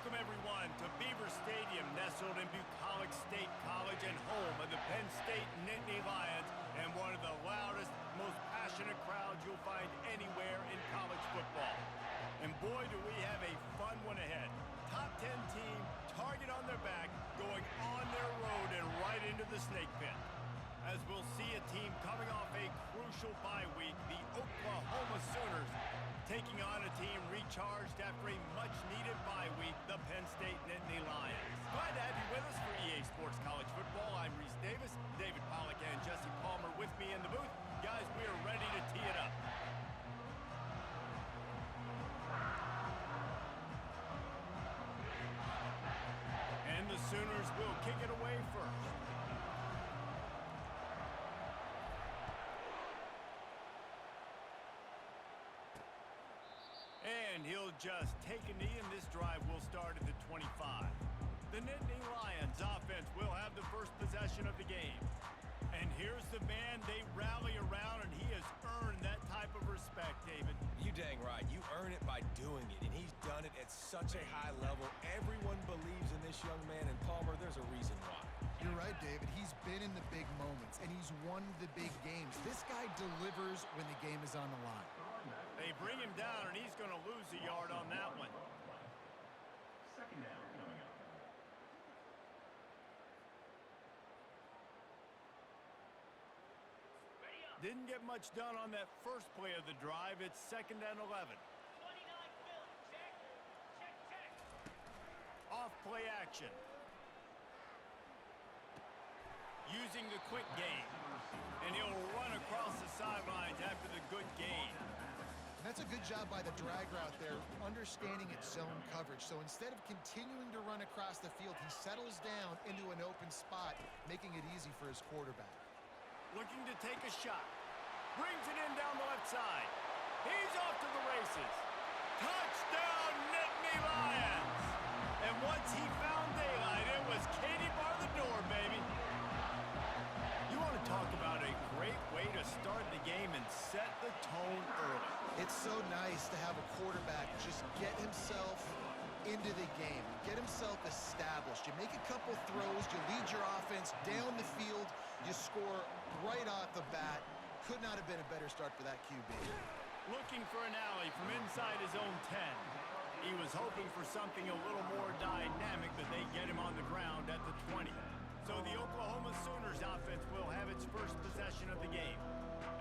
Welcome, everyone, to Beaver Stadium, nestled in Bucolic State College and home of the Penn State Nittany Lions, and one of the loudest, most passionate crowds you'll find anywhere in college football. And boy, do we have a fun one ahead. Top 10 team, target on their back, going on their road and right into the snake pit. As we'll see a team coming off a crucial bye week, the Oklahoma Sooners taking on a team recharged after a much-needed bye week, the Penn State Nittany Lions. Glad to have you with us for EA Sports College Football. I'm Reese Davis, David Pollack and Jesse Palmer with me in the booth. Guys, we are ready to tee it up. And the Sooners will kick it away first. And he'll just take a knee, and this drive will start at the 25. The Nittany Lions offense will have the first possession of the game. And here's the man they rally around, and he has earned that type of respect, David. You dang right. You earn it by doing it, and he's done it at such a high level. Everyone believes in this young man, and Palmer, there's a reason why. You're right, David. He's been in the big moments, and he's won the big games. This guy delivers when the game is on the line. They bring him down, and he's going to lose a yard on that one. Second down coming up. Didn't get much done on that first play of the drive. It's 2nd and 11. 29 Phil, check, check, check. Off play action. Using the quick game. And he'll run across the sidelines after the good gain. And that's a good job by the drag route there, understanding its zone coverage. So instead of continuing to run across the field, he settles down into an open spot, making it easy for his quarterback. Looking to take a shot. Brings it in down the left side. He's off to the races. Touchdown, Nittany Lions! And once he found daylight, it was Katie bar the door, baby. You want to talk about a great way to start the game and set the tone early. It's so nice to have a quarterback just get himself into the game, get himself established. You make a couple throws, you lead your offense down the field, you score right off the bat. Could not have been a better start for that QB. Looking for an alley from inside his own 10. He was hoping for something a little more dynamic, but they get him on the ground at the 20. So the Oklahoma Sooners offense will have its first possession of the game.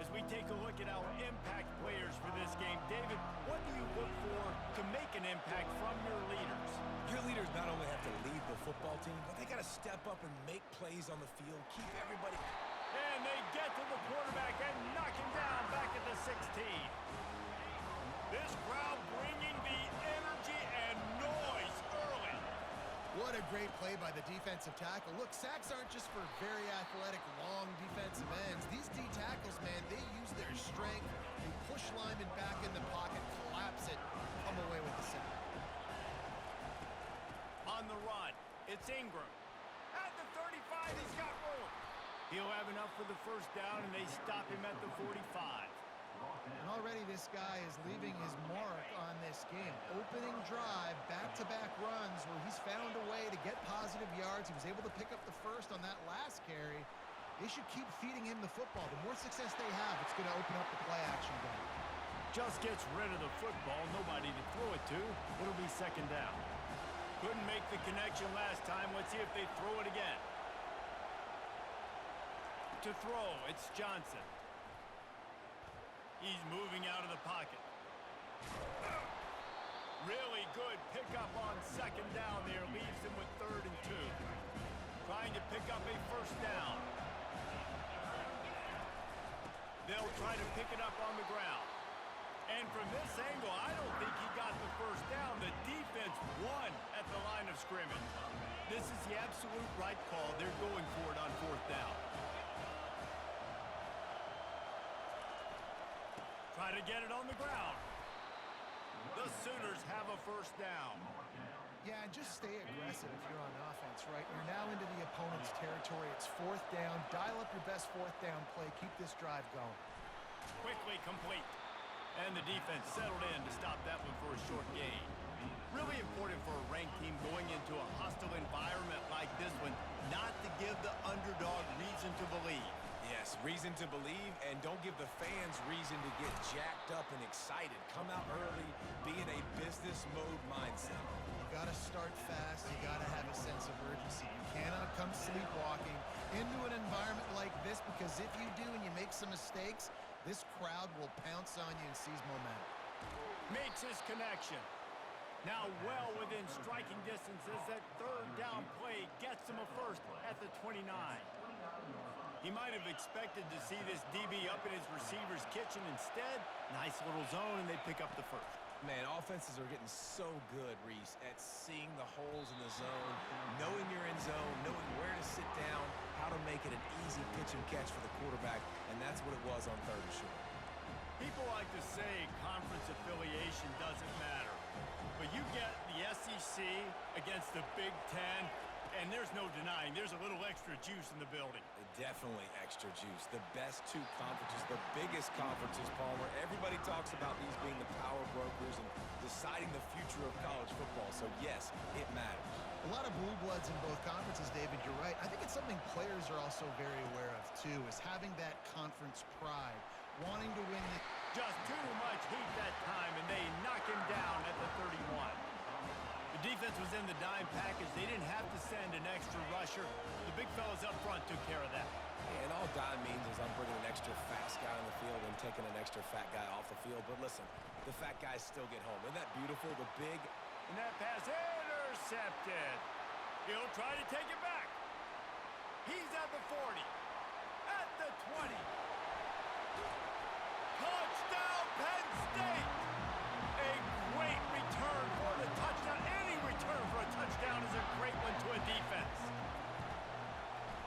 As we take a look at our impact players for this game, David, what do you look for to make an impact from your leaders? Your leaders not only have to lead the football team, but they got to step up and make plays on the field, keep everybody... And they get to the quarterback and knock him down back at the 16. This crowd bringing the energy and noise early. What a great play by the defensive tackle. Look, sacks aren't just for very athletic, long defensive ends. These D tackles, man, they use their strength. They push linemen back in the pocket, collapse it, come away with the sack. On the run, it's Ingram. At the 35, he's got room. He'll have enough for the first down, and they stop him at the 45. And already this guy is leaving his mark on this game. Opening drive, back-to-back runs where he's found a way to get positive yards. He was able to pick up the first on that last carry. They should keep feeding him the football. The more success they have, it's going to open up the play-action game. Just gets rid of the football, nobody to throw it to. It'll be 2nd down. Couldn't make the connection last time. Let's see if they throw it again. To throw, it's Johnson. He's moving out of the pocket. Really good pickup on 2nd down there. Leaves him with 3rd and 2. Trying to pick up a first down. They'll try to pick it up on the ground. And from this angle, I don't think he got the first down. The defense won at the line of scrimmage. This is the absolute right call. They're going for it on 4th down. Try to get it on the ground. The Sooners have a first down. Yeah, and just stay aggressive if you're on offense, right? You're now into the opponent's territory. It's 4th down. Dial up your best 4th down play. Keep this drive going. Quickly complete. And the defense settled in to stop that one for a short gain. Really important for a ranked team into a hostile environment like this one not to give the underdog reason to believe. Yes, reason to believe, and don't give the fans reason to get jacked up and excited. Come out early, be in a business mode mindset. You got to start fast. You got to have a sense of urgency. You cannot come sleepwalking into an environment like this, because if you do and you make some mistakes, this crowd will pounce on you and seize momentum. Makes his connection. Now well within striking distance as that third down play gets him a first at the 29. He might have expected to see this DB up in his receiver's kitchen. Instead, nice little zone, and they pick up the first. Man, offenses are getting so good, Reese, at seeing the holes in the zone, knowing you're in zone, knowing where to sit down, how to make it an easy pitch and catch for the quarterback, and that's what it was on third and short. People like to say conference affiliation doesn't matter, but you get the SEC against the Big Ten, and there's no denying there's a little extra juice in the building. Definitely extra juice. The best two conferences, the biggest conferences, Palmer. Everybody talks about these being the power brokers and deciding the future of college football. So, yes, it matters. A lot of blue bloods in both conferences, David. You're right. I think it's something players are also very aware of, too, is having that conference pride, wanting to win. Just too much heat that time, and they knock him down at the 31. The defense was in the dime package. They didn't have to send an extra rusher. The big fellas up front took care of that. And all dime means is I'm bringing an extra fast guy on the field and taking an extra fat guy off the field. But listen, the fat guys still get home. Isn't that beautiful? The big... And that pass intercepted. He'll try to take it back. He's at the 40. At the 20. Touchdown, Penn State! A great return for the touchdown. Any return for a touchdown is a great one to a defense.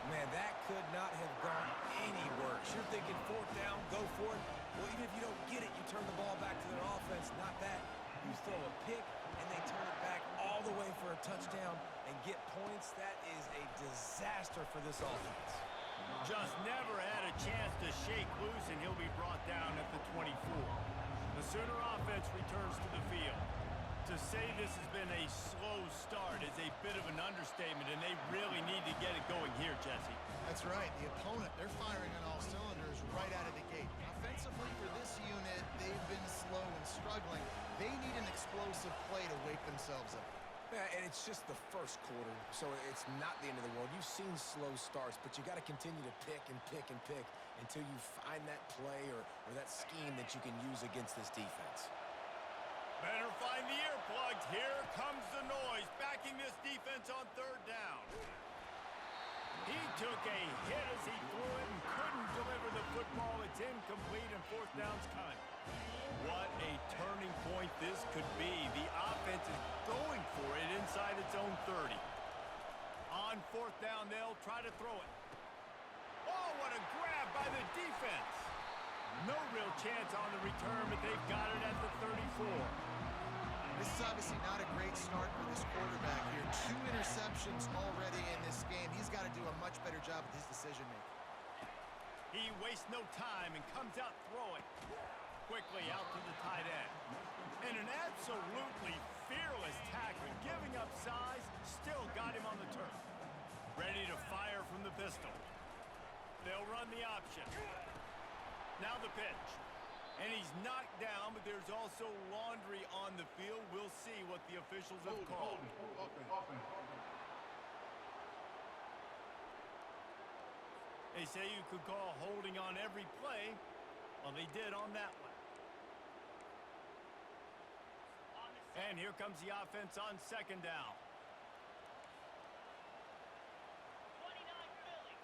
Man, that could not have gone any worse. You're thinking fourth down, go for it. Well, even if you don't get it, you turn the ball back to their offense. Not that. You throw a pick, and they turn it back all the way for a touchdown and get points. That is a disaster for this offense. Just never had a chance to shake loose, and he'll be brought down at the 24. The Sooner offense returns to the field. To say this has been a slow start is a bit of an understatement, and they really need to get it going here, Jesse. That's right. The opponent, they're firing on all cylinders right out of the gate. Offensively for this unit, they've been slow and struggling. They need an explosive play to wake themselves up. Yeah, and it's just the first quarter, so it's not the end of the world. You've seen slow starts, but you got to continue to pick and pick and pick until you find that play or that scheme that you can use against this defense. Better find the earplugs. Here comes the noise, backing this defense on third down. He took a hit as he threw it and couldn't deliver the football. It's incomplete, and fourth down's coming. What a turning point this could be. The offense is going for it inside its own 30. On fourth down, they'll try to throw it. Oh, what a grab by the defense. No real chance on the return, but they've got it at the 34. This is obviously not a great start for this quarterback here. 2 interceptions already in this game. He's got to do a much better job with his decision-making. He wastes no time and comes out throwing. Quickly out to the tight end. And an absolutely fearless tackle, giving up size, still got him on the turf. Ready to fire from the pistol. They'll run the option. Now the pitch. And he's knocked down, but there's also laundry on the field. We'll see what the officials have called. They say you could call holding on every play. Well, they did on that one. And here comes the offense on second down. 29 Philly.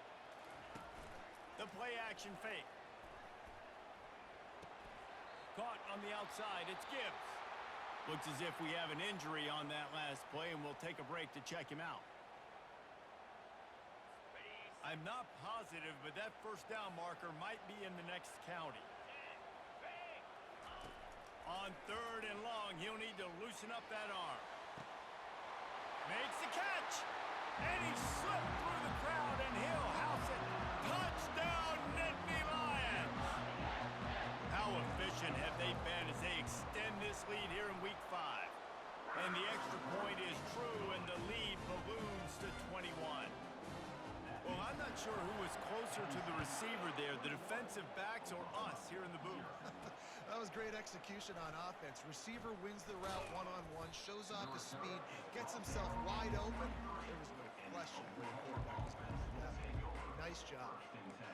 The play action fake. Caught on the outside. It's Gibbs. Looks as if we have an injury on that last play, and we'll take a break to check him out. I'm not positive, but that first down marker might be in the next county. On third and long, he'll need to loosen up that arm. Makes the catch. And he slipped through the crowd, and he'll house it. Touchdown, Nittany Lions! How efficient have they been as they extend this lead here in Week 5? And the extra point is true, and the lead I'm not sure who was closer to the receiver there, the defensive backs or us here in the booth. That was great execution on offense. Receiver wins the route one-on-one, shows off his speed, gets himself wide open. There was no question where the quarterback was going to that. Nice job.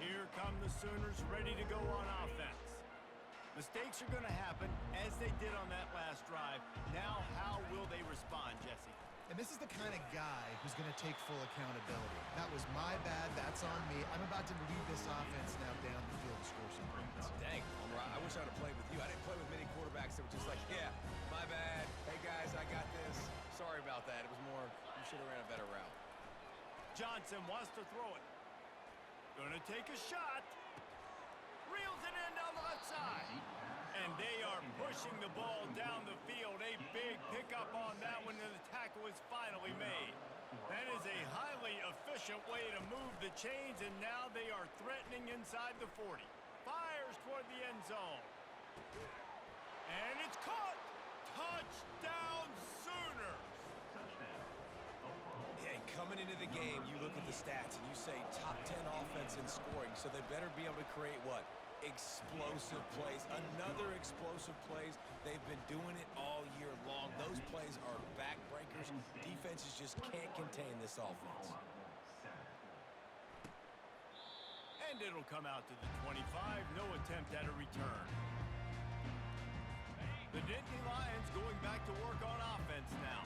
Here come the Sooners ready to go on offense. Mistakes are going to happen, as they did on that last drive. Now, how will they respond, Jesse? And this is the kind of guy who's going to take full accountability. That was my bad. That's on me. I'm about to lead this offense now down the field to score some points. Dang, Homer, I wish I would have played with you. I didn't play with many quarterbacks that were just like, yeah, my bad. Hey, guys, I got this. Sorry about that. It was more, you should have ran a better route. Johnson wants to throw it. Gonna take a shot. Reels it in down the left side. And they are pushing the ball down the field. A big pickup on that one, and the tackle is finally made. That is a highly efficient way to move the chains, and now they are threatening inside the 40. Fires toward the end zone. And it's caught. Touchdown, Sooners. Hey, coming into the game, you look at the stats and you say top 10 offense in scoring, so they better be able to create what? Explosive plays. Another explosive plays. They've been doing it all year long. Those plays are backbreakers. Defenses just can't contain this offense. And it'll come out to the 25. No attempt at a return. The Nittany Lions going back to work on offense now.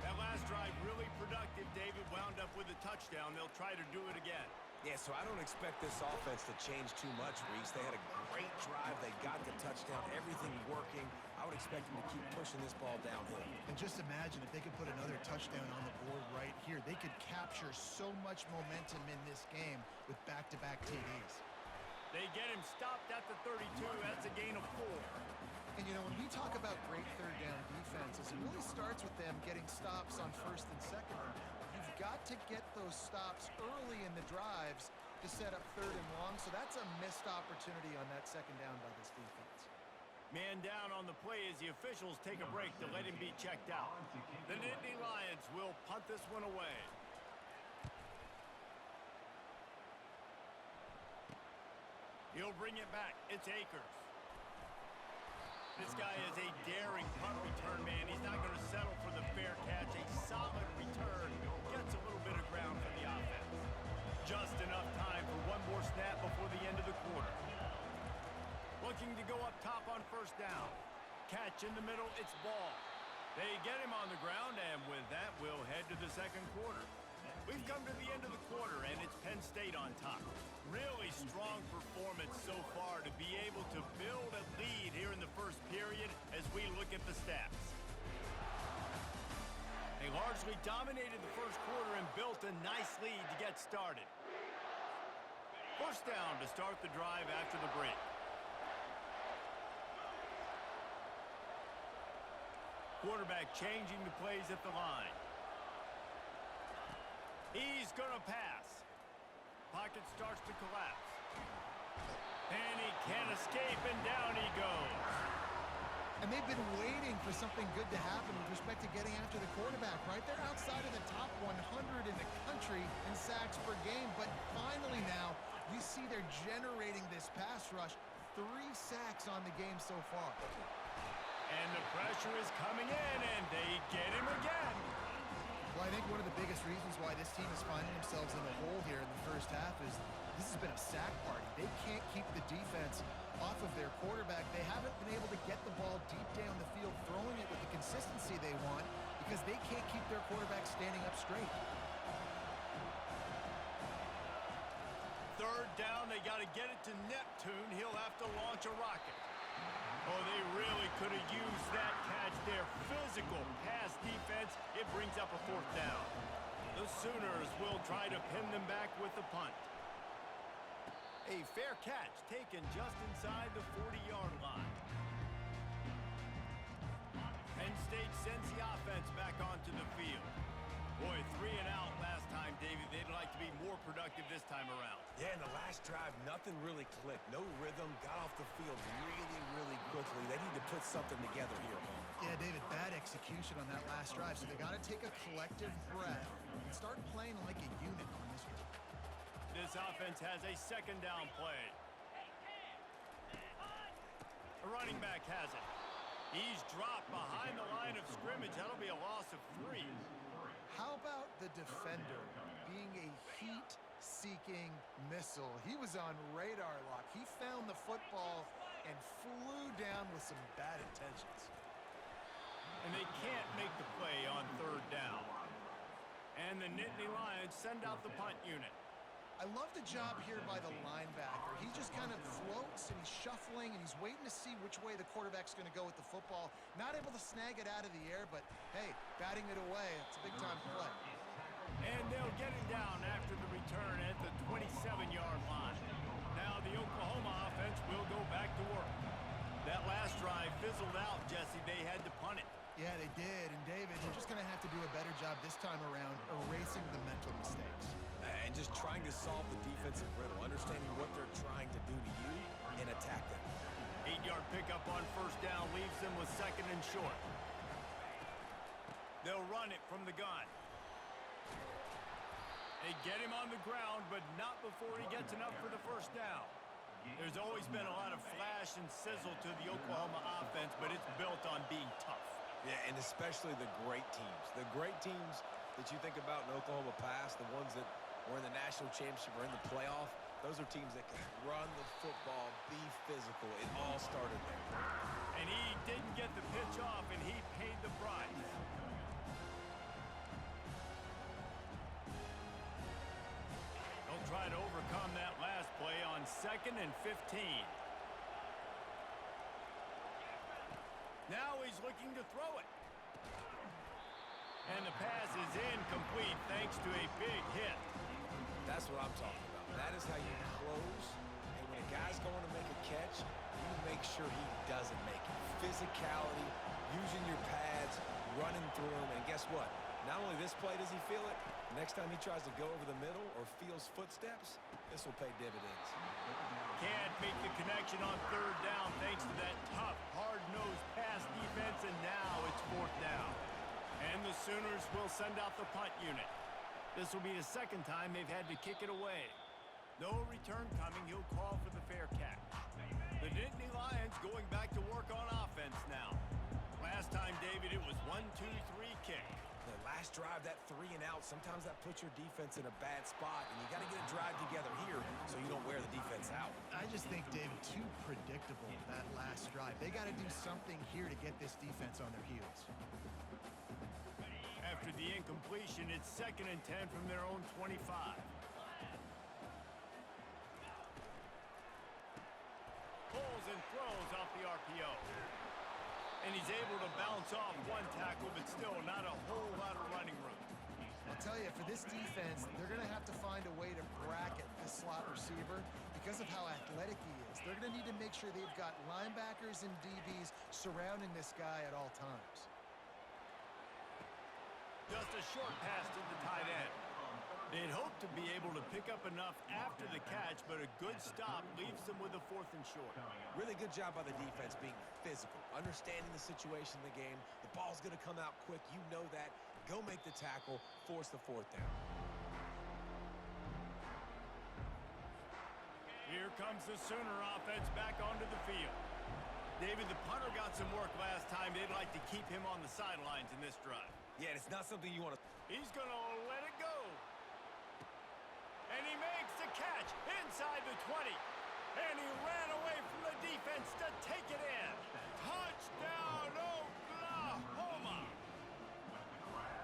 That last drive really productive. David wound up with a touchdown. They'll try to do it again. Yeah, so I don't expect this offense to change too much, Reese. They had a great drive. They got the touchdown. Everything working. I would expect them to keep pushing this ball downhill. And just imagine if they could put another touchdown on the board right here. They could capture so much momentum in this game with back-to-back TDs. They get him stopped at the 32. That's a gain of 4. And, you know, when we talk about great third down defenses, it really starts with them getting stops on first and second. You've got to get those stops early in the drives to set up third and long, so that's a missed opportunity on that second down by this defense. Man down on the play as the officials take a break to let him be checked out. The Nittany Lions will punt this one away. He'll bring it back. It's Akers. This guy is a daring punt return man. He's not going to settle for the fair catch. A solid return. Gets a little bit of ground for the offense. Just enough time for one more snap before the end of the quarter. Looking to go up top on first down. Catch in the middle. It's ball. They get him on the ground, and with that, we'll head to the second quarter. We've come to the end of the quarter, and it's Penn State on top. Really strong performance so far to be able to build a lead here in the first period as we look at the stats. They largely dominated the first quarter and built a nice lead to get started. First down to start the drive after the break. Quarterback changing the plays at the line. He's going to pass. Pocket starts to collapse. And he can't escape, and down he goes. And they've been waiting for something good to happen with respect to getting after the quarterback, right? They're outside of the top 100 in the country in sacks per game, but finally now we see they're generating this pass rush. 3 sacks on the game so far. And the pressure is coming in, and they get him again. Well, I think one of the biggest reasons why this team is finding themselves in the hole here in the first half is this has been a sack party. They can't keep the defense off of their quarterback. They haven't been able to get the ball deep down the field, throwing it with the consistency they want because they can't keep their quarterback standing up straight. Third down, they got to get it to Neptune. He'll have to launch a rocket. Oh, they really could have used that catch there. Physical pass defense. It brings up a fourth down. The Sooners will try to pin them back with the punt. A fair catch taken just inside the 40-yard line. Penn State sends the offense back onto the field. Boy, 3 and out last time, David. They'd like to be more productive this time around. Yeah, in the last drive, nothing really clicked. No rhythm, got off the field really, really quickly. They need to put something together here. Yeah, David, bad execution on that last drive, so they got to take a collective breath and start playing like a unit on this one. This offense has a second down play. A running back has it. He's dropped behind the line of scrimmage. That'll be a loss of 3. How about the defender being a heat-seeking missile? He was on radar lock. He found the football and flew down with some bad intentions. And they can't make the play on third down. And the Nittany Lions send out the punt unit. I love the job here by the linebacker. He just kind of floats, and he's shuffling, and he's waiting to see which way the quarterback's going to go with the football. Not able to snag it out of the air, but, hey, batting it away, it's a big-time play. And they'll get him down after the return at the 27-yard line. Now the Oklahoma offense will go back to work. That last drive fizzled out, Jesse. They had to punt it. Yeah, they did. And, David, you're just going to have to do a better job this time around erasing the mental mistakes. And just trying to solve the defensive riddle, understanding what they're trying to do to you and attack them. 8-yard pickup on first down leaves them with second and short. They'll run it from the gun. They get him on the ground, but not before he gets enough for the first down. There's always been a lot of flash and sizzle to the Oklahoma offense, but it's built on being tough. Yeah, and especially the great teams. The great teams that you think about in Oklahoma past, the ones that were in the national championship or in the playoff, those are teams that can run the football, be physical. It all started there. And he didn't get the pitch off, and he paid the price. They'll try to overcome that last play on 2nd and 15. Now he's looking to throw it. And the pass is incomplete thanks to a big hit. That's what I'm talking about. That is how you close. And when a guy's going to make a catch, you make sure he doesn't make it. Physicality, using your pads, running through him. And guess what? Not only this play does he feel it, next time he tries to go over the middle or feels footsteps, this will pay dividends. Can't make the connection on third down thanks to that tough, hard-nosed pass defense, and now it's fourth down. And the Sooners will send out the punt unit. This will be the second time they've had to kick it away. No return coming. He'll call for the fair catch. The Nittany Lions going back to work on offense now. Last time, David, it was 1-2-3 kick. The last drive, that 3 and out, sometimes that puts your defense in a bad spot, and you got to get a drive together here so you don't wear the defense out. I just think, David, too predictable, that last drive. They got to do something here to get this defense on their heels. After the incompletion, it's 2nd and 10 from their own 25. Pulls and throws off the RPO. And he's able to bounce off one tackle, but still not a whole lot of running room. I'll tell you, for this defense, they're going to have to find a way to bracket this slot receiver because of how athletic he is. They're going to need to make sure they've got linebackers and DBs surrounding this guy at all times. Just a short pass to the tight end. They'd hope to be able to pick up enough after the catch, but a good stop leaves them with a 4th and short. Really good job by the defense being physical, understanding the situation in the game. The ball's going to come out quick. You know that. Go make the tackle, force the 4th down. Here comes the Sooner offense back onto the field. David, the punter got some work last time. They'd like to keep him on the sidelines in this drive. Yeah, it's not something you want to... He's going to let it go. And he makes the catch inside the 20. And he ran away from the defense to take it in. Touchdown, Oklahoma!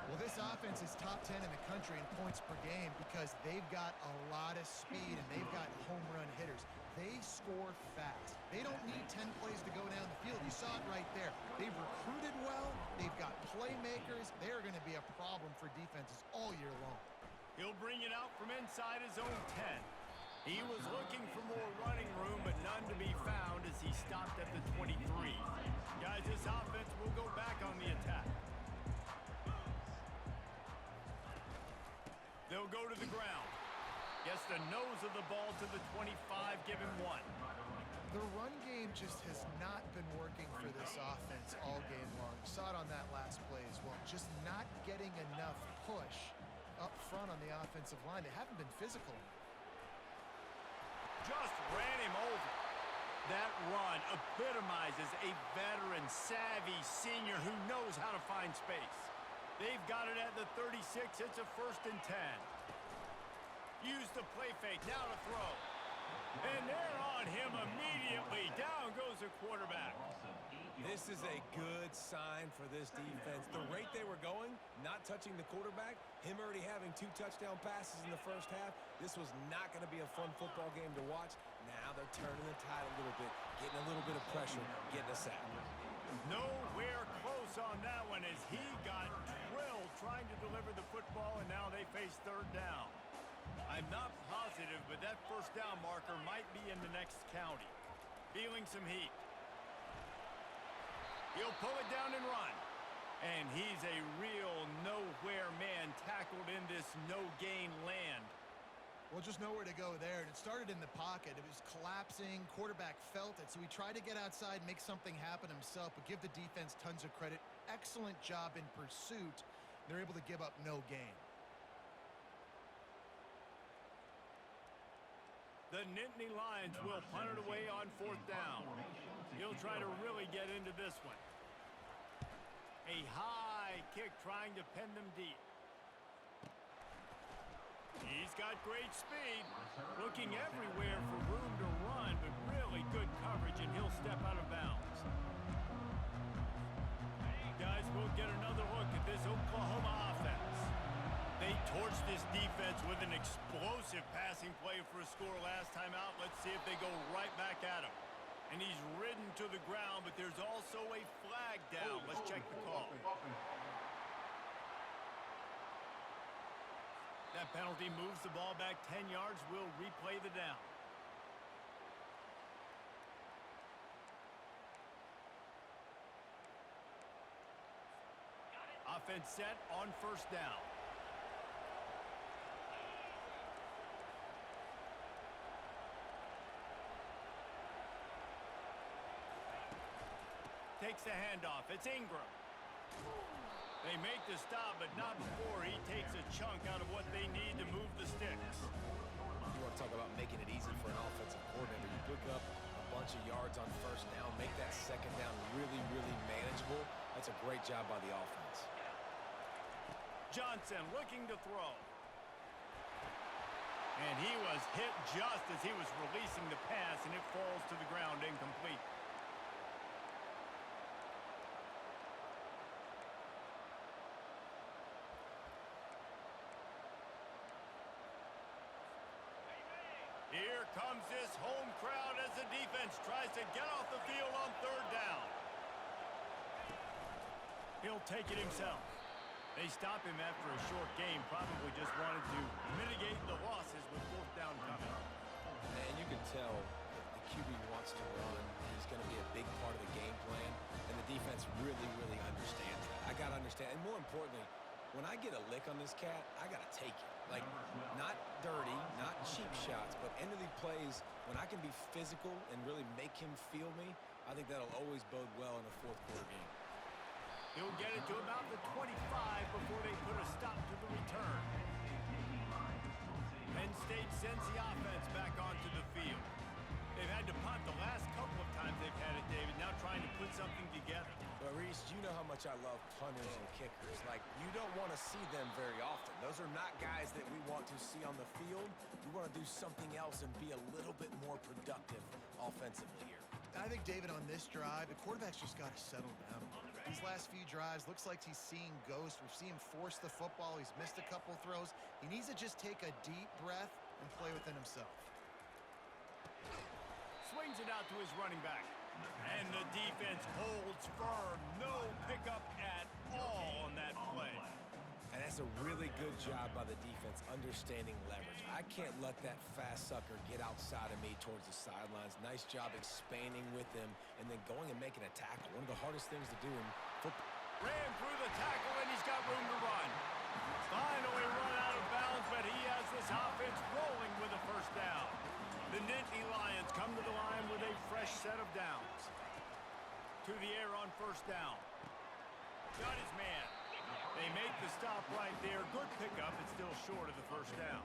Well, this offense is top 10 in the country in points per game because they've got a lot of speed and they've got home run hitters. They score fast. They don't need 10 plays to go down the field. You saw it right there. They've recruited well. They've got playmakers. They're going to be a problem for defenses all year long. He'll bring it out from inside his own 10. He was looking for more running room, but none to be found as he stopped at the 23. Guys, this offense will go back on the attack. They'll go to the ground. Gets the nose of the ball to the 25, give him 1. The run game just has not been working for this offense all game long. You saw it on that last play as well. Just not getting enough push up front on the offensive line. They haven't been physical. Just ran him over. That run epitomizes a veteran, savvy senior who knows how to find space. They've got it at the 36. It's a 1st and 10. Use the play fake. Now to throw. And they're on him immediately. Down goes the quarterback. This is a good sign for this defense. The rate they were going, not touching the quarterback, him already having 2 touchdown passes in the first half, this was not going to be a fun football game to watch. Now they're turning the tide a little bit, getting a little bit of pressure, getting a sack. Nowhere close on that one as he got drilled trying to deliver the football, and now they face 3rd down. I'm not positive, but that 1st down marker might be in the next county. Feeling some heat. He'll pull it down and run. And he's a real nowhere man tackled in this no-gain land. Well, just nowhere to go there. And it started in the pocket. It was collapsing. Quarterback felt it. So he tried to get outside, make something happen himself, but give the defense tons of credit. Excellent job in pursuit. They're able to give up no gain. The Nittany Lions will punt it away on 4th down. He'll try to really get into this one. A high kick trying to pin them deep. He's got great speed. Looking everywhere for room to run, but really good coverage, and he'll step out of bounds. Guys, we'll get another look at this Oklahoma offense. They torched this defense with an explosive passing play for a score last time out. Let's see if they go right back at him. And he's ridden to the ground, but there's also a flag down. Let's check the call. That penalty moves the ball back 10 yards. We'll replay the down. Offense set on 1st down. Takes the handoff. It's Ingram. They make the stop, but not before he takes a chunk out of what they need to move the sticks. You want to talk about making it easy for an offensive coordinator. You pick up a bunch of yards on 1st down, make that 2nd down really, really manageable. That's a great job by the offense. Johnson looking to throw. And he was hit just as he was releasing the pass, and it falls to the ground incomplete. Here comes this home crowd as the defense tries to get off the field on 3rd down. He'll take it himself. They stop him after a short game, probably just wanted to mitigate the losses with 4th down coming. And you can tell the QB wants to run. He's going to be a big part of the game plan, and the defense really, really understands that. I got to understand, and more importantly, when I get a lick on this cat, I got to take it. Like, not dirty, not cheap shots, but end of the plays, when I can be physical and really make him feel me, I think that'll always bode well in a 4th quarter game. He'll get it to about the 25 before they put a stop to the return. Penn State sends the offense back onto the field. They've had to punt the last couple of times they've had it, David, now trying to put something together. But, Reese, you know how much I love punters and kickers. Like, you don't want to see them very often. Those are not guys that we want to see on the field. We want to do something else and be a little bit more productive offensively here. I think, David, on this drive, the quarterback's just got to settle down. These last few drives, looks like he's seeing ghosts. We've seen him force the football. He's missed a couple throws. He needs to just take a deep breath and play within himself. Swings it out to his running back. And the defense holds firm. No pickup at all on that play. And that's a really good job by the defense, understanding leverage. I can't let that fast sucker get outside of me towards the sidelines. Nice job expanding with him and then going and making a tackle. One of the hardest things to do in football. Ran through the tackle, and he's got room to run. Finally run out of bounds, but he has this offense rolling with a 1st down. The Nittany Lions come to the line with a fresh set of downs. To the air on 1st down. Got his man. They make the stop right there. Good pickup. It's still short of the 1st down.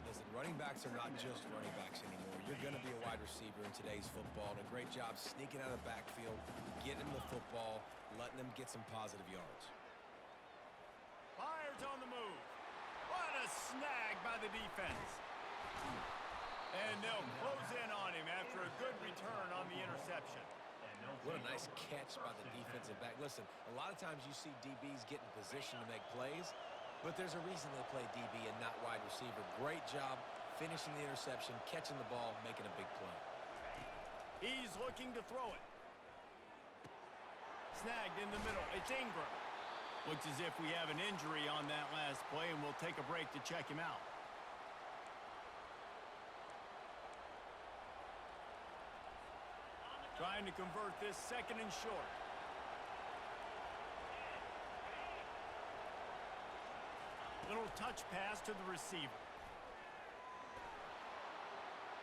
Listen, Running backs are not just running backs anymore. You're going to be a wide receiver in today's football. And a great job sneaking out of the backfield, getting them the football, letting them get some positive yards. Fires on the move. What a snag by the defense. And they'll close in on him after a good return on the interception. What a nice catch by the defensive back. Listen, a lot of times you see DBs get in position to make plays, but there's a reason they play DB and not wide receiver. Great job finishing the interception, catching the ball, making a big play. He's looking to throw it. Snagged in the middle. It's Ingram. Looks as if we have an injury on that last play, and we'll take a break to check him out. Trying to convert this second and short. Little touch pass to the receiver.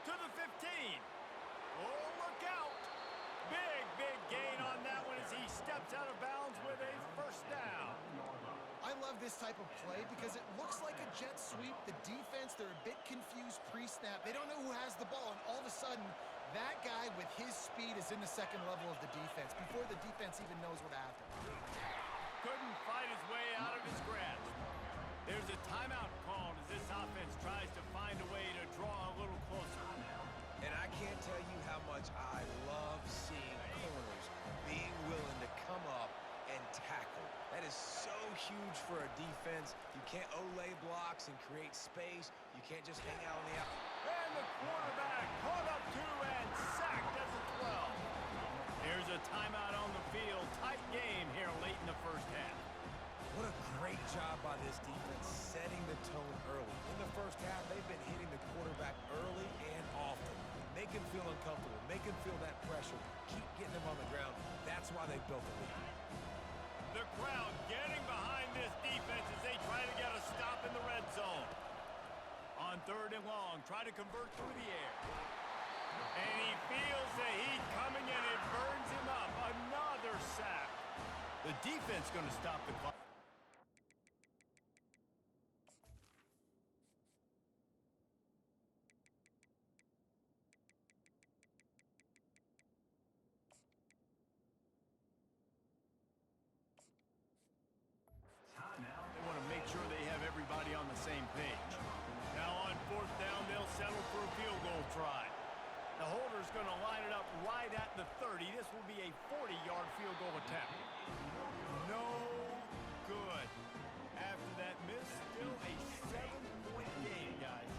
To the 15. Oh, look out. Big gain on that one as he steps out of bounds with a first down. I love this type of play because it looks like a jet sweep. The defense, they're a bit confused pre-snap. They don't know who has the ball, and all of a sudden, that guy with his speed is in the second level of the defense before the defense even knows what happened. Couldn't fight his way out of his grasp. There's a timeout called as this offense tries to find a way to draw a little closer. And I can't tell you how much I love seeing corners being willing to come up and tackle. That is so huge for a defense. You can't Olay blocks and create space. You can't just hang out on the out. And the quarterback caught up to and sacked as a 12. Here's a timeout on the field. Tight game here late in the first half. What a great job by this defense setting the tone early. In the first half, they've been hitting the quarterback early and often. Make him feel uncomfortable. Make him feel that pressure. Keep getting him on the ground. That's why they built the lead. The crowd getting behind this defense as they try to get a stop in the red zone. On third and long, try to convert through the air. And he feels the heat coming and it burns him up. Another sack. The defense going to stop the clock. They want to make sure they have everybody on the same page. Now on fourth down, they'll settle for a field goal try. The holder's going to line it up right at the 30. This will be a 40-yard field goal attempt. No good. After that miss, still a 7-point game, guys.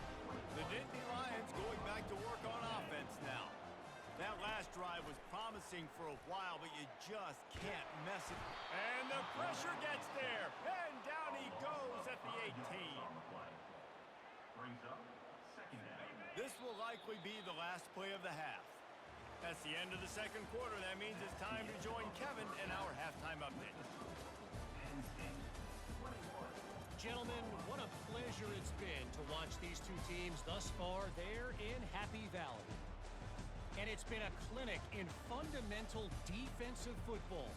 The Nittany Lions going back to work on offense now. That last drive was promising for a while, but you just can't mess it. And the pressure gets there. And down he goes at the 18. This will likely be the last play of the half. That's the end of the second quarter. That means it's time to join Kevin in our halftime update. Gentlemen, what a pleasure it's been to watch these two teams thus far there in Happy Valley. And it's been a clinic in fundamental defensive football.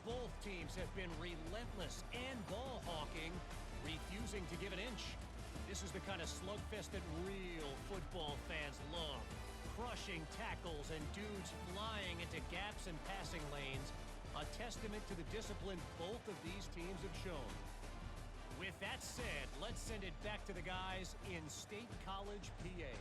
Both teams have been relentless and ball hawking, refusing to give an inch. This is the kind of slugfest that real football fans love. Crushing tackles and dudes flying into gaps and passing lanes. A testament to the discipline both of these teams have shown. With that said, let's send it back to the guys in State College, PA.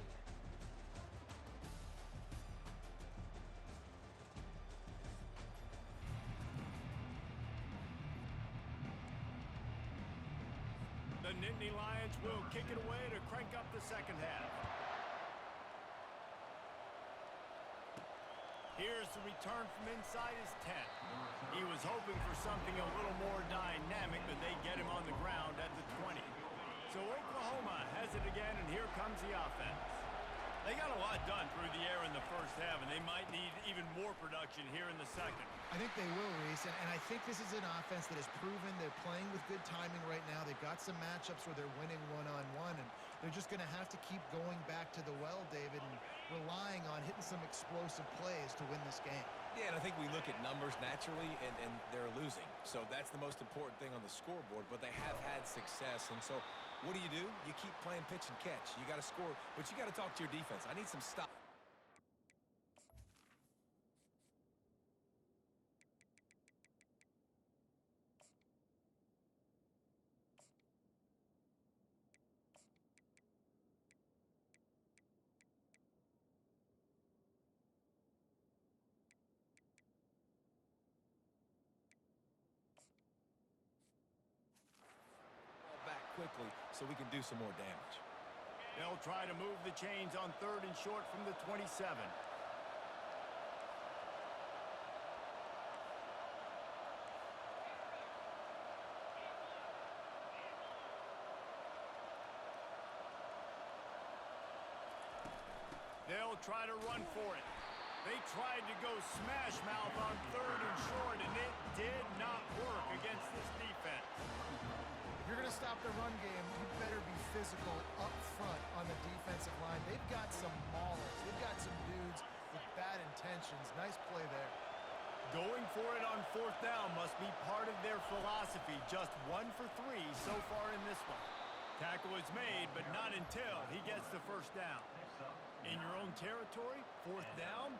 The Nittany Lions will kick it away to crank up the second half. Here's the return from inside his 10. He was hoping for something a little more dynamic, but they get him on the ground at the 20. So Oklahoma has it again, and here comes the offense. They got a lot done through the air in the first half, and they might need even more production here in the second. I think they will, Reese, and I think this is an offense that has proven they're playing with good timing right now. They've got some matchups where they're winning one-on-one, and they're just going to have to keep going back to the well, David, and relying on hitting some explosive plays to win this game. Yeah, and I think we look at numbers naturally, and they're losing. So that's the most important thing on the scoreboard, but they have had success. And so What do? You keep playing pitch and catch. You got to score, but you got to talk to your defense. I need some stop. Back quickly so we can do some more damage. They'll try to move the chains on 3rd and short from the 27. They'll try to run for it. They tried to go smash mouth on 3rd and short, and it did not work against this defense. If you're going to stop the run game, you better be physical up front on the defensive line. They've got some maulers. They've got some dudes with bad intentions. Nice play there. Going for it on 4th down must be part of their philosophy. Just 1 for 3 so far in this one. Tackle is made, but not until he gets the 1st down. In your own territory, 4th down,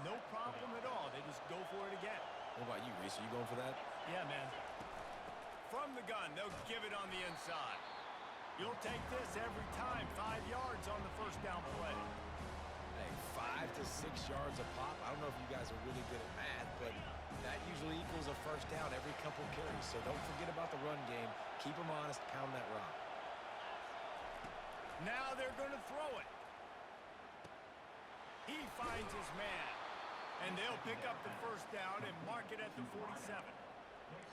no problem at all. They just go for it again. What about you, Reese? Are you going for that? Yeah, man. From the gun, they'll give it on the inside. You'll take this every time. 5 yards on the 1st down play. Hey, 5 to 6 yards a pop. I don't know if you guys are really good at math, but that usually equals a 1st down every couple carries. So don't forget about the run game. Keep them honest. Pound that rock. Now they're going to throw it. He finds his man. And they'll pick up the 1st down and mark it at the 47.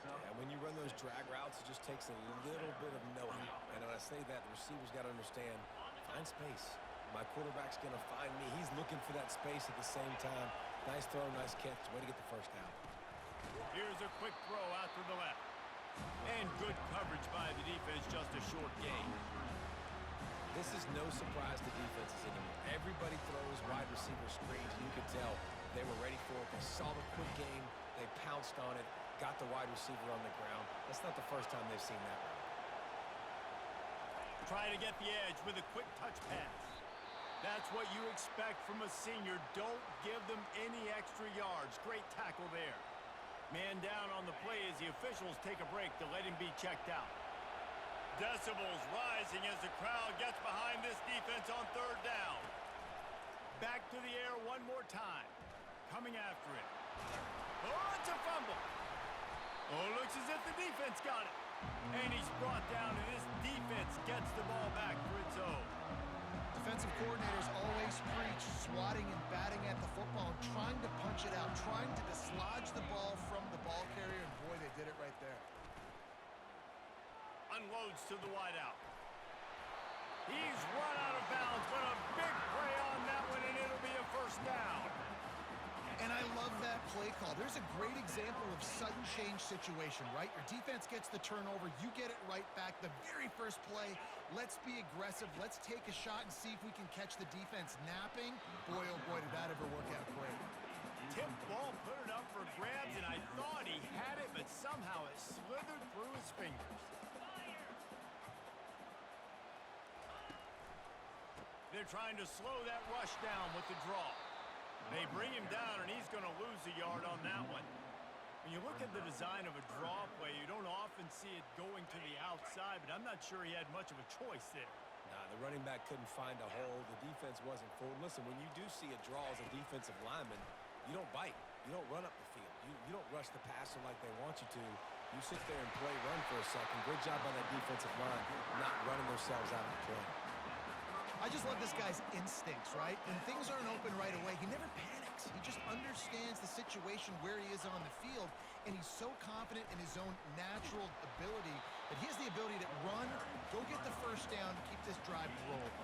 And when you run those drag routes, it just takes a little bit of knowing. And when I say that, the receiver's got to understand, find space. My quarterback's going to find me. He's looking for that space at the same time. Nice throw, nice catch. Way to get the 1st down. Here's a quick throw out to the left. And good coverage by the defense, just a short gain. This is no surprise to defenses anymore. Everybody throws wide receiver screens. You could tell they were ready for it. They saw the quick game. They pounced on it, got the wide receiver on the ground. That's not the first time they've seen that. Try to get the edge with a quick touch pass. That's what you expect from a senior. Don't give them any extra yards. Great tackle there. Man down on the play as the officials take a break to let him be checked out. Decibels rising as the crowd gets behind this defense on 3rd down. Back to the air one more time. Coming after it. Oh, it's a fumble. Oh, looks as if the defense got it. And he's brought down, and this defense gets the ball back for its own. Defensive coordinators always preach swatting and batting at the football, and trying to punch it out, trying to dislodge the ball from the ball carrier, and boy, they did it right there. Unloads to the wideout. He's run out of bounds, but a big play on that one, and it'll be a 1st down. And I love that play call. There's a great example of sudden change situation, right? Your defense gets the turnover. You get it right back. The very first play, let's be aggressive. Let's take a shot and see if we can catch the defense napping. Boy, oh boy, did that ever work out great. Tip ball, put it up for grabs, and I thought he had it, but somehow it slithered through his fingers. They're trying to slow that rush down with the draw. They bring him down, and he's going to lose a yard on that one. When you look at the design of a draw play, you don't often see it going to the outside, but I'm not sure he had much of a choice there. Nah, the running back couldn't find a hole. The defense wasn't full. Listen, when you do see a draw as a defensive lineman, you don't bite. You don't run up the field. You don't rush the passer like they want you to. You sit there and play run for a second. Good job by that defensive line not running themselves out of the play. I just love this guy's instincts, right? When things aren't open right away, he never panics. He just understands the situation where he is on the field, and he's so confident in his own natural ability that he has the ability to run, go get the 1st down, and keep this drive rolling.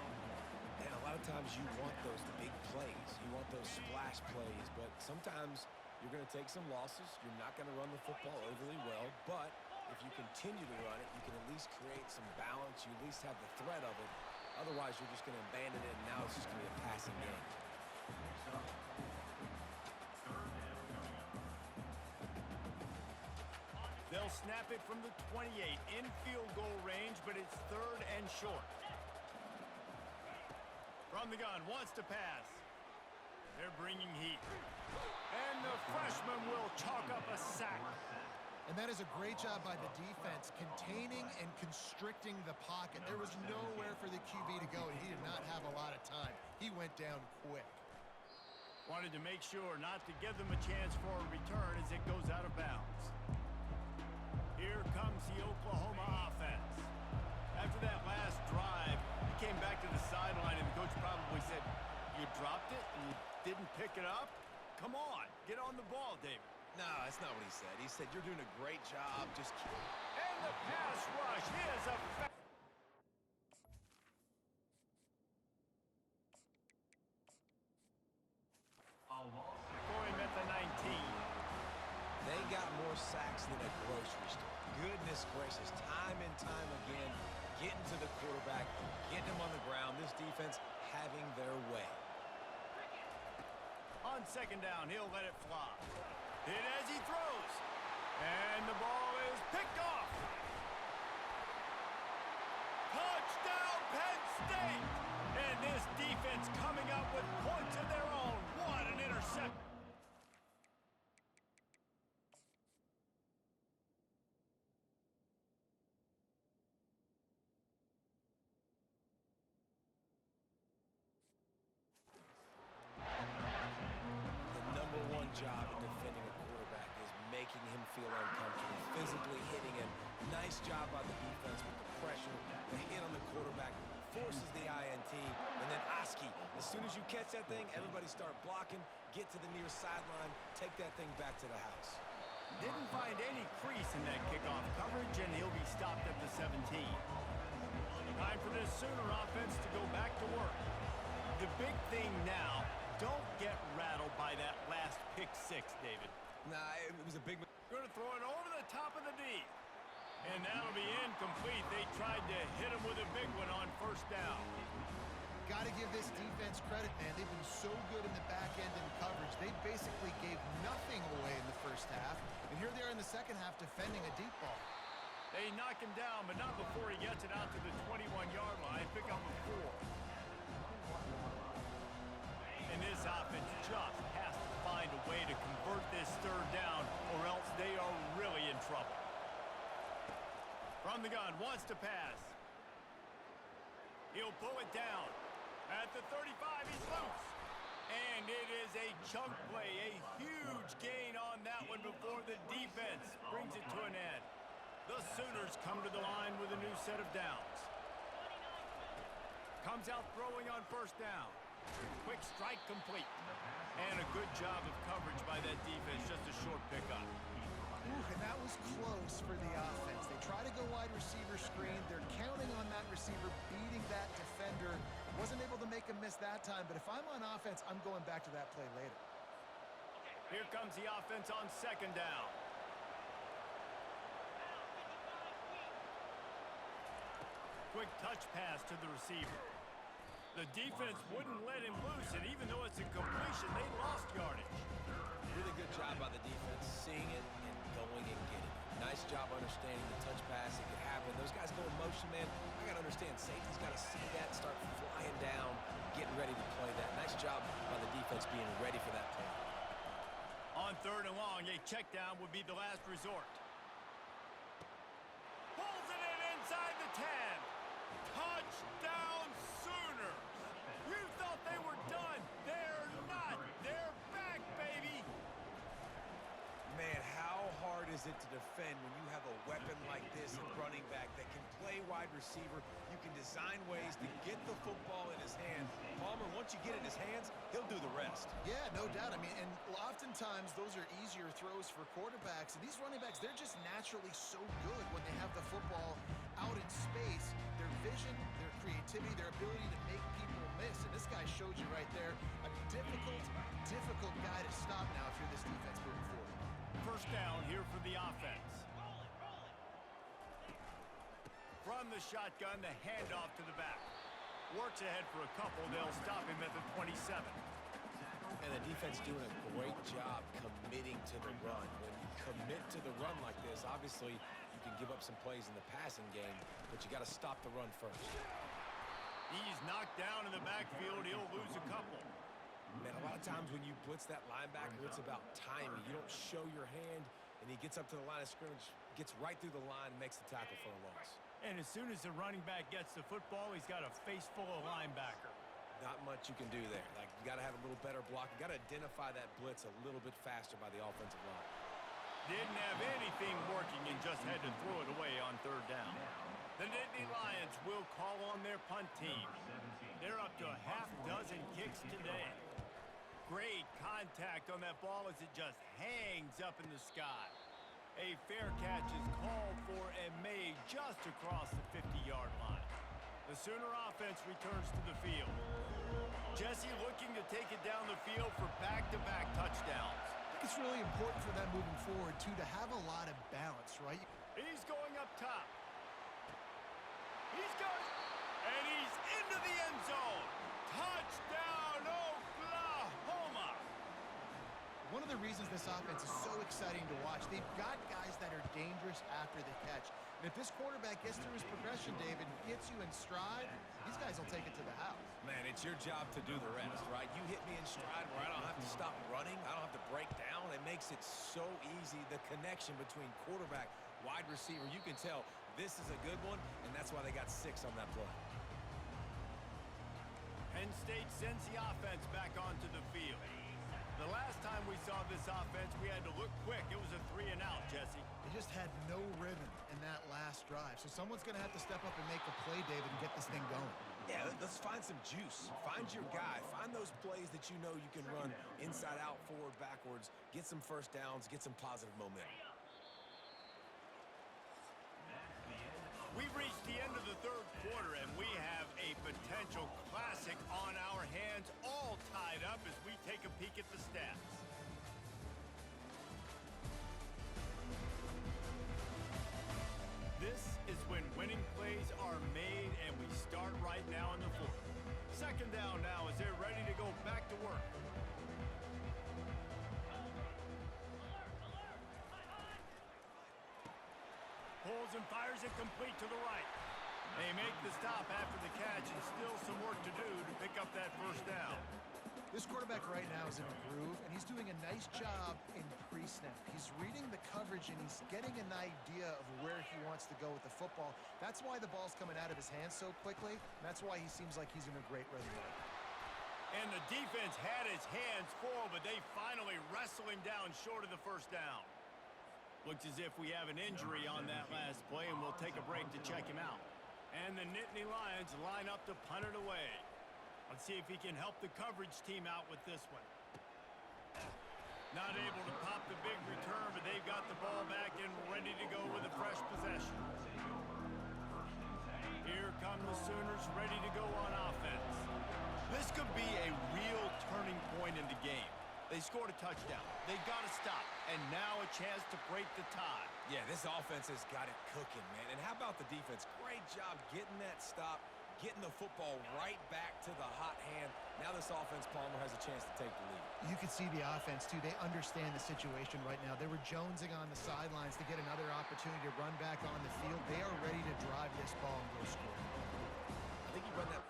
And a lot of times you want those big plays. You want those splash plays, but sometimes you're going to take some losses. You're not going to run the football overly well, but if you continue to run it, you can at least create some balance. You at least have the threat of it. Otherwise, you're just going to abandon it, and now it's just going to be a passing game. They'll snap it from the 28 in field goal range but it's 3rd and short. From the gun, wants to pass. They're bringing heat. And the freshman will chalk up a sack. And that is a great job by the defense, containing and constricting the pocket. There was nowhere for the QB to go, and he did not have a lot of time. He went down quick. Wanted to make sure not to give them a chance for a return as it goes out of bounds. Here comes the Oklahoma offense. After that last drive, he came back to the sideline, and the coach probably said, "You dropped it and you didn't pick it up? Come on, get on the ball, David." No, that's not what he said. He said, "You're doing a great job. Just keep..." And the pass rush is a... Going at the 19. They got more sacks than a grocery store. Goodness gracious, time and time again, getting to the quarterback, getting him on the ground. This defense having their way. On 2nd down, he'll let it fly. Hit as he throws. And the ball is picked off. Touchdown, Penn State! And this defense coming up with points of their own. What an interception. Job of defending a quarterback is making him feel uncomfortable, physically hitting him. Nice job by the defense with the pressure. The hit on the quarterback forces the INT. And then Oski, as soon as you catch that thing, everybody start blocking, get to the near sideline, take that thing back to the house. Didn't find any crease in that kickoff coverage, and he'll be stopped at the 17. Time for this Sooner offense to go back to work. The big thing now, don't get rattled by that last pick 6, David. Nah, it was a big... Going to throw it over the top of the D. And that'll be incomplete. They tried to hit him with a big one on 1st down. Got to give this defense credit, man. They've been so good in the back end in coverage. They basically gave nothing away in the 1st half. And here they are in the 2nd half defending a deep ball. They knock him down, but not before he gets it out to the 21-yard line. Pick up a 4. And this offense just has to find a way to convert this 3rd down, or else they are really in trouble. From the gun, wants to pass. He'll pull it down. At the 35, he's loose. And it is a chunk play, a huge gain on that one before the defense brings it to an end. The Sooners come to the line with a new set of downs. Comes out throwing on 1st down. Quick strike complete. And a good job of coverage by that defense, just a short pickup. Ooh, and that was close for the offense. They try to go wide receiver screen. They're counting on that receiver beating that defender. Wasn't able to make him miss that time, but if I'm on offense, I'm going back to that play later. Here comes the offense on 2nd down. Quick touch pass to the receiver. The defense wouldn't let him loose, and even though it's a completion, they lost yardage. Really good job by the defense, seeing it and going and getting it. Nice job understanding the touch pass. It could happen. Those guys go in motion, man. I got to understand, safety's got to see that, start flying down, getting ready to play that. Nice job by the defense being ready for that play. On 3rd and long, a check down would be the last resort. Pulls it in inside the 10. Touchdown Sooners! You thought they were done. They're not. They're back, baby. Man, how hard is it to defend when you have a weapon like this at running back that can play wide receiver? You can design ways to get the football in his hand. Palmer, once you get it in his hands, he'll do the rest. Yeah, no doubt. I mean, and oftentimes those are easier throws for quarterbacks. And these running backs, they're just naturally so good when they have the football out in space. Their vision, their creativity, their ability to make people miss. And this guy showed you right there a difficult guy to stop now if you're this defense moving forward. 1st down here for the offense. From the shotgun, the handoff to the back. Works ahead for a couple. They'll stop him at the 27. And the defense doing a great job committing to the run. When you commit to the run like this, obviously you can give up some plays in the passing game, but you got to stop the run first. He's knocked down in the backfield. He'll lose a couple. Man, a lot of times when you blitz that linebacker, it's about timing. You don't show your hand, and he gets up to the line of scrimmage, gets right through the line, and makes the tackle for a loss. And as soon as the running back gets the football, he's got a face full of linebacker. Not much you can do there. Like, you got to have a little better block. You got to identify that blitz a little bit faster by the offensive line. Didn't have anything working and just had to throw it away on third down. The Nittany Lions will call on their punt team. They're up to a half dozen kicks today. Great contact on that ball as it just hangs up in the sky. A fair catch is called for and made just across the 50-yard line. The Sooner offense returns to the field. Jesse looking to take it down the field for back-to-back touchdowns. I think it's really important for them moving forward, too, to have a lot of balance, right? He's going up top. He's going, and he's into the end zone. Touchdown, Oklahoma! One of the reasons this offense is so exciting to watch, they've got guys that are dangerous after the catch. And if this quarterback gets through his progression, David, gets you in stride, these guys will take it to the house. Man, it's your job to do the rest, right? You hit me in stride where I don't have to stop running. I don't have to break down. It makes it so easy. The connection between quarterback, wide receiver, you can tell this is a good one, and that's why they got 6 on that play. Penn State sends the offense back onto the field. The last time we saw this offense, we had to look quick. It was a 3-and-out, Jesse. They just had no rhythm in that last drive. So someone's going to have to step up and make a play, David, and get this thing going. Yeah, let's find some juice. Find your guy. Find those plays that you know you can run inside out, forward, backwards. Get some first downs. Get some positive momentum. We've reached the end of the third quarter, and we have a potential classic on our hands, all tied up as we take a peek at the stats. This is when winning plays are made, and we start right now in the fourth. Second down now as they're ready to go back to work. Pulls and fires it complete to the right. They make the stop after the catch and still some work to do to pick up that first down. This quarterback right now is in a groove, and he's doing a nice job in pre-snap. He's reading the coverage, and he's getting an idea of where he wants to go with the football. That's why the ball's coming out of his hands so quickly. That's why he seems like he's in a great rhythm. And the defense had his hands full, but they finally wrestle him down short of the first down. Looks as if we have an injury on that last play, and we'll take a break to check him out. And the Nittany Lions line up to punt it away. Let's see if he can help the coverage team out with this one. Not able to pop the big return, but they've got the ball back and ready to go with a fresh possession. Here come the Sooners ready to go on offense. This could be a real turning point in the game. They scored a touchdown. They got to stop. And now a chance to break the tie. Yeah, this offense has got it cooking, man. And how about the defense? Great job getting that stop, getting the football right back to the hot hand. Now this offense, Palmer, has a chance to take the lead. You can see the offense, too. They understand the situation right now. They were jonesing on the sidelines to get another opportunity to run back on the field. They are ready to drive this ball and go score. I think he run that.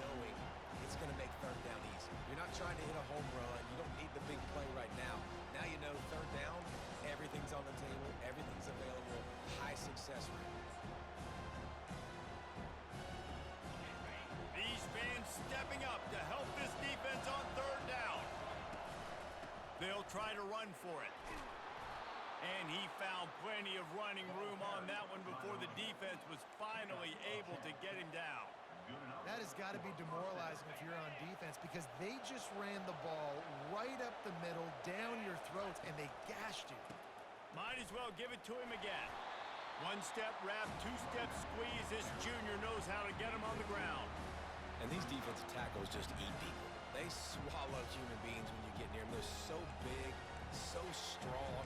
Knowing it's going to make third down easy. You're not trying to hit a home run. You don't need the big play right now. Now you know third down, everything's on the table, everything's available, high success rate. These fans stepping up to help this defense on third down. They'll try to run for it. And he found plenty of running room on that one before the defense was finally able to get him down. That has got to be demoralizing if you're on defense because they just ran the ball right up the middle, down your throats, and they gashed you. Might as well give it to him again. One-step wrap, two-step squeeze. This junior knows how to get him on the ground. And these defensive tackles just eat people. They swallow human beings when you get near them. They're so big, so strong.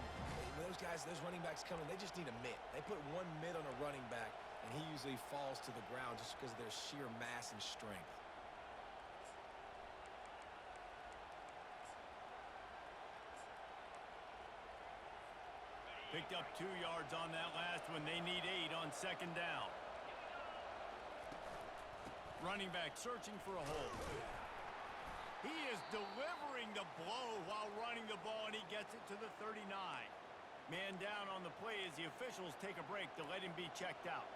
When those guys, those running backs coming, they just need a mitt. They put one mitt on a running back, and he usually falls to the ground just because of their sheer mass and strength. Picked up 2 yards on that last one. They need 8 on second down. Running back searching for a hole. He is delivering the blow while running the ball, and he gets it to the 39. Man down on the play as the officials take a break to let him be checked out.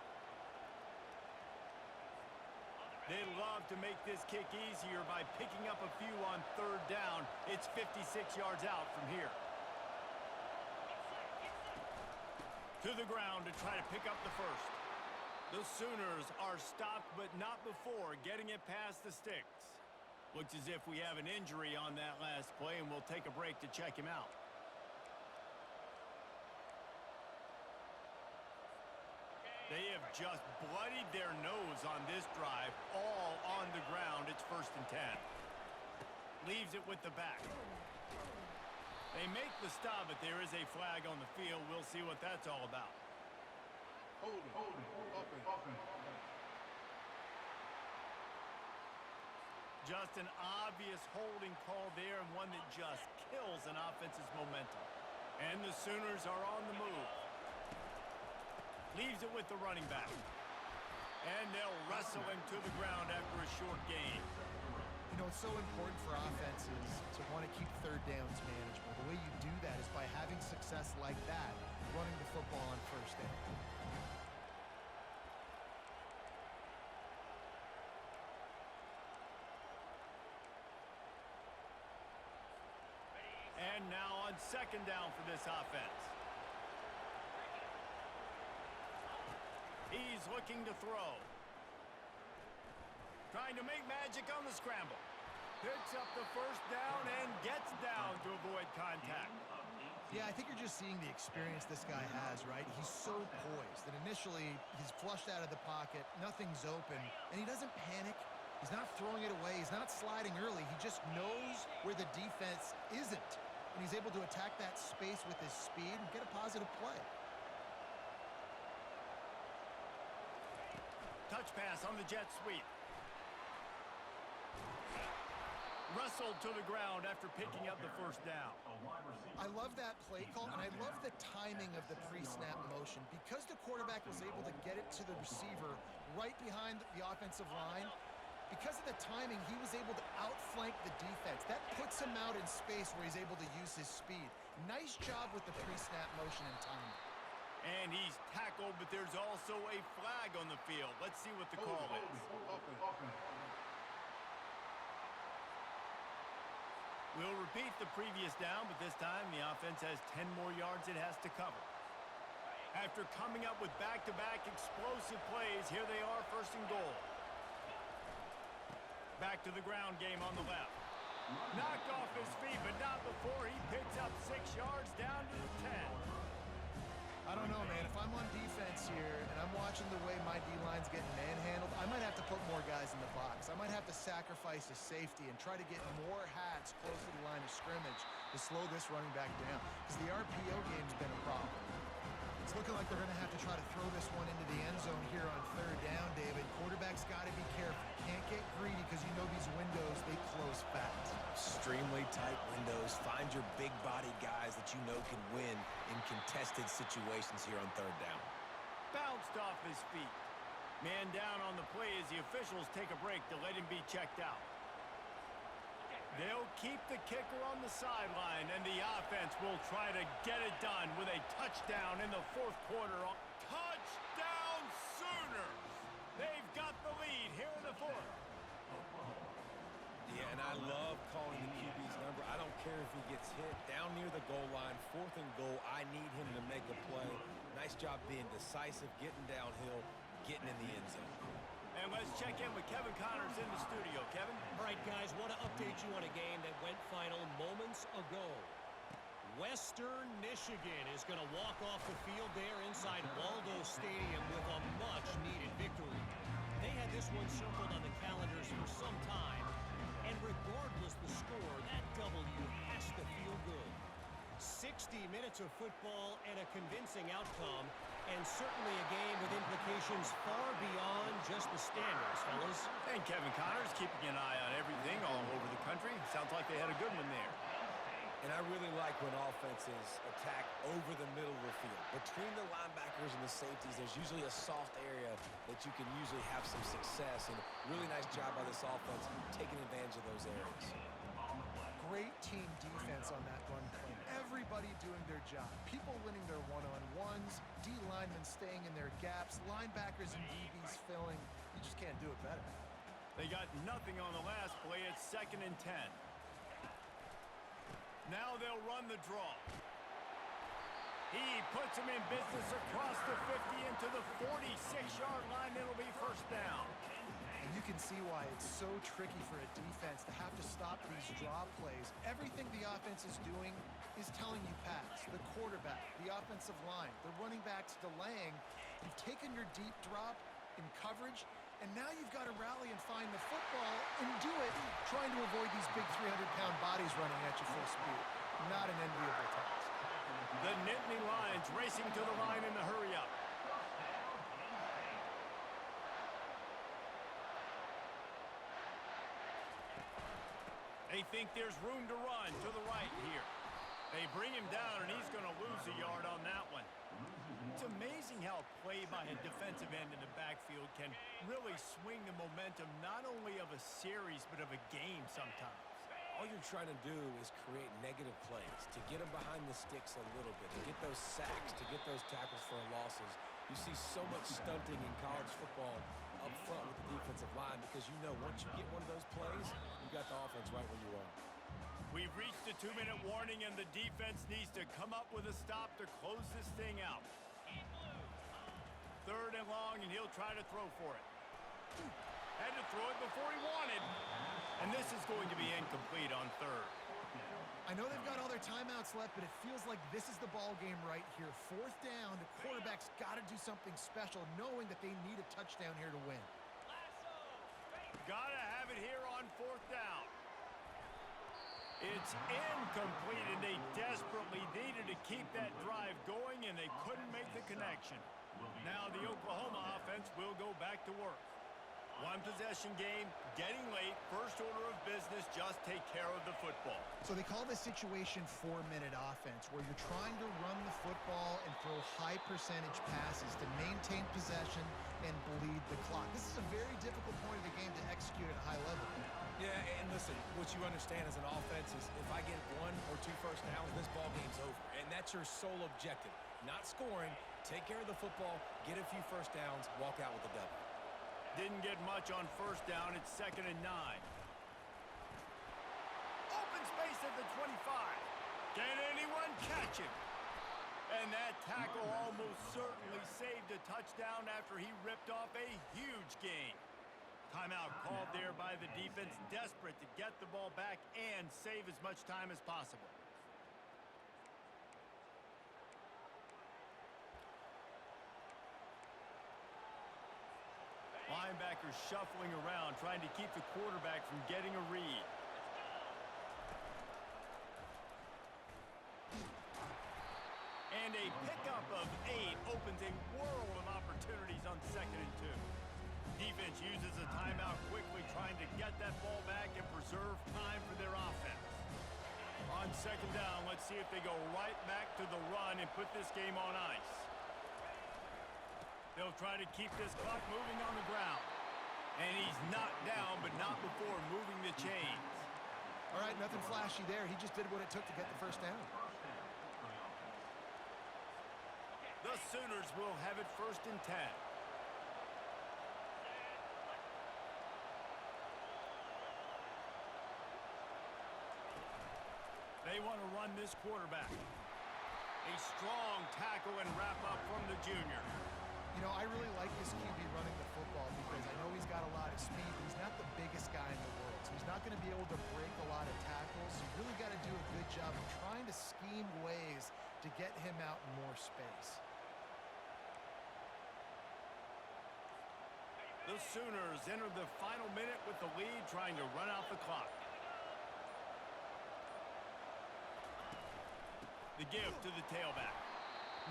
They love to make this kick easier by picking up a few on third down. It's 56 yards out from here. To the ground to try to pick up the first. The Sooners are stopped, but not before getting it past the sticks. Looks as if we have an injury on that last play, and we'll take a break to check him out. They have just bloodied their nose on this drive, all on the ground. It's 1st and 10. Leaves it with the back. They make the stop, but there is a flag on the field. We'll see what that's all about. Just an obvious holding call there, and one that just kills an offense's momentum. And the Sooners are on the move. Leaves it with the running back. And they'll wrestle him to the ground after a short gain. You know, it's so important for offenses to want to keep third downs manageable. The way you do that is by having success like that, running the football on first down. And now on second down for this offense. He's looking to throw. Trying to make magic on the scramble. Picks up the first down and gets down to avoid contact. Yeah, I think you're just seeing the experience this guy has, right? He's so poised that initially he's flushed out of the pocket, nothing's open, and he doesn't panic. He's not throwing it away. He's not sliding early. He just knows where the defense isn't, and he's able to attack that space with his speed and get a positive play. Touch pass on the jet sweep. Wrestled to the ground after picking up the first down. I love that play call, and I love the timing of the pre-snap motion. Because the quarterback was able to get it to the receiver right behind the offensive line, because of the timing, he was able to outflank the defense. That puts him out in space where he's able to use his speed. Nice job with the pre-snap motion and timing. And he's tackled, but there's also a flag on the field. Let's see what the call is. We'll repeat the previous down, but this time the offense has 10 more yards it has to cover. After coming up with back-to-back explosive plays, here they are, 1st and goal. Back to the ground game on the left. Knocked off his feet, but not before he picks up 6 yards down to the 10. I don't know, man. If I'm on defense here and I'm watching the way my D-line's getting manhandled, I might have to put more guys in the box. I might have to sacrifice a safety and try to get more hats close to the line of scrimmage to slow this running back down, because the RPO game's been a problem. It's looking like they're going to have to try to throw this one into the end zone here on third down, David. Quarterback's got to be careful. Can't get greedy because you know these windows, they close fast. Extremely tight windows. Find your big-bodied guys that you know can win in contested situations here on third down. Bounced off his feet. Man down on the play as the officials take a break to let him be checked out. They'll keep the kicker on the sideline, and the offense will try to get it done with a touchdown in the 4th quarter. Touchdown Sooners! They've got the lead here in the 4th. Yeah, and I love calling the QB's number. I don't care if he gets hit down near the goal line, 4th and goal. I need him to make a play. Nice job being decisive, getting downhill, getting in the end zone. And let's check in with Kevin Connors in the studio. Kevin? All right, guys, want to update you on a game that went final moments ago. Western Michigan is going to walk off the field there inside Waldo Stadium with a much-needed victory. They had this one circled on the calendars for some time, and regardless the score, that W has to feel good. 60 minutes of football and a convincing outcome, And certainly a game with implications far beyond just the standings, fellas. And Kevin Connors keeping an eye on everything all over the country. Sounds like they had a good one there. And I really like when offenses attack over the middle of the field. Between the linebackers and the safeties, there's usually a soft area that you can usually have some success. And really nice job by this offense taking advantage of those areas. Great team defense on that run play. Everybody doing their job. People winning their one-on-ones, D linemen staying in their gaps, linebackers and DBs filling. You just can't do it better. They got nothing on the last play. It's 2nd and 10. Now they'll run the draw. He puts him in business across the 50 into the 46-yard line. It'll be 1st down. And you can see why it's so tricky for a defense to have to stop these draw plays. Everything the offense is doing is telling you pass. The quarterback, the offensive line, the running backs delaying. You've taken your deep drop in coverage, and now you've got to rally and find the football and do it trying to avoid these big 300-pound bodies running at you full speed. Not an enviable task. The Nittany Lions racing to the line in the hurry-up. They think there's room to run to the right here. They bring him down, and he's going to lose a yard on that one. It's amazing how play by a defensive end in the backfield can really swing the momentum not only of a series but of a game sometimes. All you're trying to do is create negative plays, to get them behind the sticks a little bit, to get those sacks, to get those tackles for losses. You see so much stunting in college football up front with the defensive line because you know once you get one of those plays, you got the offense right where you are. We've reached the 2-minute warning, and the defense needs to come up with a stop to close this thing out. 3rd and long, and he'll try to throw for it. Had to throw it before he wanted. And this is going to be incomplete on 3rd. I know they've got all their timeouts left, but it feels like this is the ball game right here. 4th down, the quarterback's got to do something special, knowing that they need a touchdown here to win. Gotta have it here on 4th down. It's incomplete, and they desperately needed to keep that drive going, and they couldn't make the connection. Now the Oklahoma offense will go back to work. One-possession game, getting late, first order of business, just take care of the football. So they call this situation 4-minute offense, where you're trying to run the football and throw high-percentage passes to maintain possession and bleed the clock. This is a very difficult point of the game to execute at a high level. Yeah, and listen, what you understand as an offense is if I get 1 or 2 first downs, this ball game's over. And that's your sole objective. Not scoring, take care of the football, get a few first downs, walk out with the W. Didn't get much on 1st down. It's 2nd and 9. Open space at the 25. Can anyone catch him? And that tackle almost certainly saved a touchdown after he ripped off a huge gain. Timeout called there by the defense, desperate to get the ball back and save as much time as possible. Linebackers shuffling around, trying to keep the quarterback from getting a read. And a pickup of 8 opens a world of opportunities on 2nd and 2. Defense uses a timeout quickly, trying to get that ball back and preserve time for their offense. On 2nd down, let's see if they go right back to the run and put this game on ice. They'll try to keep this clock moving on the ground. And he's knocked down, but not before moving the chains. All right, nothing flashy there. He just did what it took to get the 1st down. The Sooners will have it 1st and 10. They want to run this quarterback. A strong tackle and wrap up from the junior. You know, I really like this QB running the football because I know he's got a lot of speed, but he's not the biggest guy in the world. So he's not going to be able to break a lot of tackles. So you really got to do a good job of trying to scheme ways to get him out in more space. The Sooners enter the final minute with the lead, trying to run out the clock. The give to the tailback.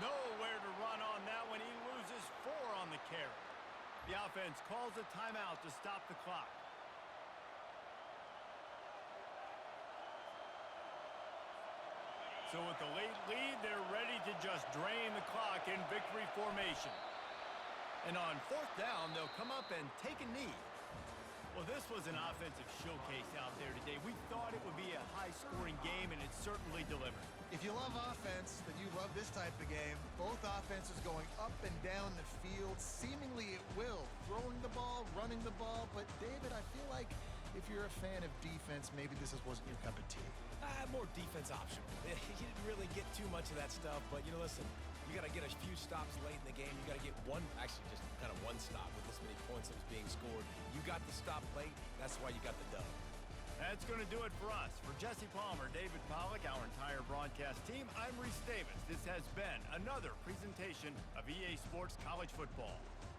Nowhere to run on that one. He loses 4 on the carry. The offense calls a timeout to stop the clock. So with the late lead, they're ready to just drain the clock in victory formation. And on 4th down, they'll come up and take a knee. Well, this was an offensive showcase out there today. We thought it would be a high-scoring game, and it certainly delivered. If you love offense, then you love this type of game. Both offenses going up and down the field, seemingly at will. Throwing the ball, running the ball. But, David, I feel like if you're a fan of defense, maybe this wasn't your cup of tea. More defense optional. You didn't really get too much of that stuff, but, you know, listen, you got to get a few stops late in the game. You got to get one, actually just kind of one stop with this many points that was being scored. You got the stop late. That's why you got the dub. That's going to do it for us. For Jesse Palmer, David Pollack, our entire broadcast team, I'm Reese Davis. This has been another presentation of EA Sports College Football.